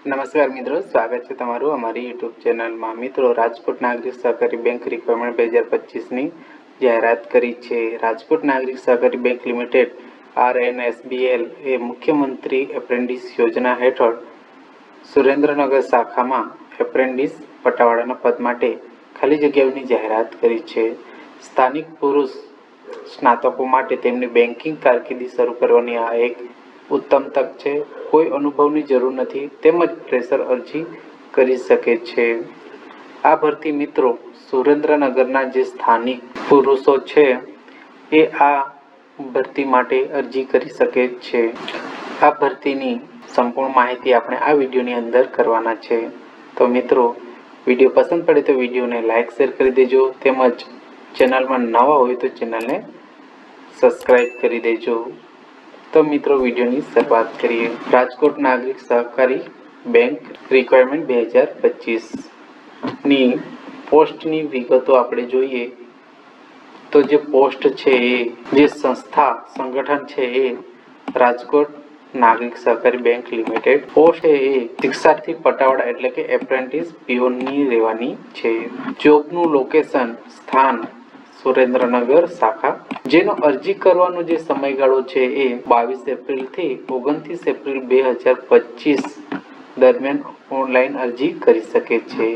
નમસ્કાર મિત્રો, સ્વાગત છે તમારું અમારી યુટ્યુબ ચેનલમાં। મિત્રો, રાજકોટ નાગરિક સહકારી બેંક રિક્વાયરમેન્ટ 2025ની જાહેરાત કરી છે। રાજકોટ નાગરિક સહકારી બેંક લિમિટેડ RNSBL એ મુખ્યમંત્રી એપ્રેન્ટિસ યોજના હેઠળ સુરેન્દ્રનગર શાખામાં એપ્રેન્ટિસ પટાવાળાના પદ માટે ખાલી જગ્યાઓની જાહેરાત કરી છે। સ્થાનિક પુરુષ સ્નાતકો માટે તેમની બેન્કિંગ કારકિર્દી શરૂ કરવાની આ એક ઉત્તમ તક છે। કોઈ અનુભવની જરૂર નથી, તેમજ ફ્રેશર અરજી કરી શકે છે। આ ભરતી મિત્રો સુરેન્દ્રનગરના જે સ્થાનિક પુરુષો છે એ આ ભરતી માટે અરજી કરી શકે છે। આ ભરતીની સંપૂર્ણ માહિતી આપણે આ વિડીયોની અંદર કરવાના છે। તો મિત્રો, વિડીયો પસંદ પડે તો વિડીયોને લાઈક શેર કરી દેજો, તેમજ ચેનલમાં નવા હોય તો ચેનલને સબસ્ક્રાઈબ કરી દેજો। તો મિત્રો, વિડીયોની શરૂઆત કરીએ। રાજકોટ નાગરિક સહકારી બેંક રિક્વાયરમેન્ટ 2025ની પોસ્ટની વિગતો આપણે જોઈએ તો જે પોસ્ટ છે એ જે સંગઠન છે એ રાજકોટ નાગરિક સહકારી બેંક લિમિટેડ પોસ્ટ છે એ શિક્ષાર્થી પટાવાળા એટલે કે એપ્રેન્ટિસ પીઓનની રહેવાની છે। જોબનું લોકેશન સ્થાન સુરેન્દ્રનગર શાખા, જેનો અરજી કરવાનો જે સમયગાળો છે એ 22 એપ્રિલથી 29 એપ્રિલ 2025 દરમિયાન ઓનલાઈન અરજી કરી શકે છે।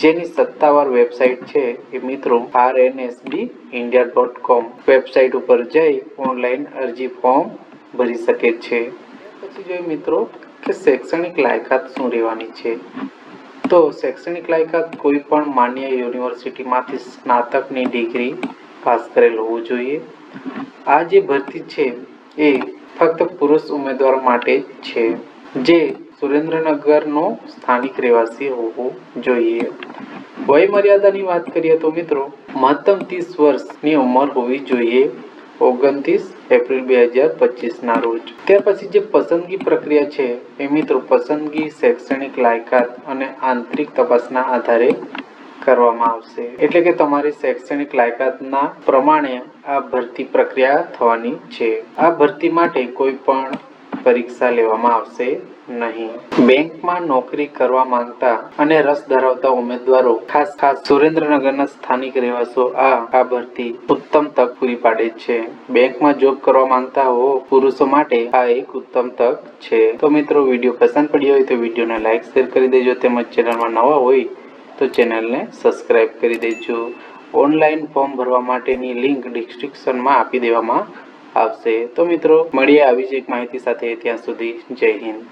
જેની સત્તાવાર વેબસાઇટ છે એ મિત્રો rnsbindia.com વેબસાઇટ ઉપર જઈ ઓનલાઈન અરજી ફોર્મ ભરી શકે છે। પછી જોઈએ મિત્રો કે શૈક્ષણિક લાયકાત શું રહેવાની છે। તો શૈક્ષણિક લાયકાત કોઈ પણ માન્ય યુનિવર્સિટીમાંથી સ્નાતકની ડિગ્રી પાસ કરેલ હોવું જોઈએ। આ જે ભરતી છે એ ફક્ત પુરુષ ઉમેદવાર માટે છે, જે સુરેન્દ્રનગરનો સ્થાનિક રહેવાસી હોવો જોઈએ। વય મર્યાદાની વાત કરીએ તો મિત્રો મહત્તમ 30 વર્ષની ઉંમર હોવી જોઈએ 29 એપ્રિલ 2025ના રોજ। ત્યાર પછી જે પસંદગી પ્રક્રિયા છે એ મિત્રો પસંદગી શૈક્ષણિક લાયકાત અને આંતરિક તપાસના આધારે કરવામાં આવશે। એટલે કે તમારી શૈક્ષણિક લાયકાતના પ્રમાણે આ ભરતી પ્રક્રિયા થવાની છે। આ ભરતી માટે કોઈ પણ પરીક્ષા લેવામાં આવશે નહીં। બેંકમાં નોકરી કરવા માંગતા અને રસ ધરાવતા ઉમેદવારો ખાસ સુરેન્દ્રનગરના સ્થાનિક રહેવાસીઓ આ ભરતી ઉત્તમ તક પૂરી પાડે છે। બેંકમાં જોબ કરવા માંગતા હો પુરુષો માટે આ એક ઉત્તમ તક છે। તો મિત્રો, વિડીયો પસંદ પડ્યો હોય તો વિડીયોને લાઈક શેર કરી દેજો, તેમજ ચેનલમાં નવા હોય તો ચેનલને સબસ્ક્રાઈબ કરી દેજો। ઓનલાઈન ફોર્મ ભરવા માટેની લિંક ડિસ્ક્રિપ્શનમાં આપી દેવામાં આવશે। તો મિત્રો, મળીએ આવી જ એક માહિતી સાથે। ત્યાં સુધી જય હિન્દ।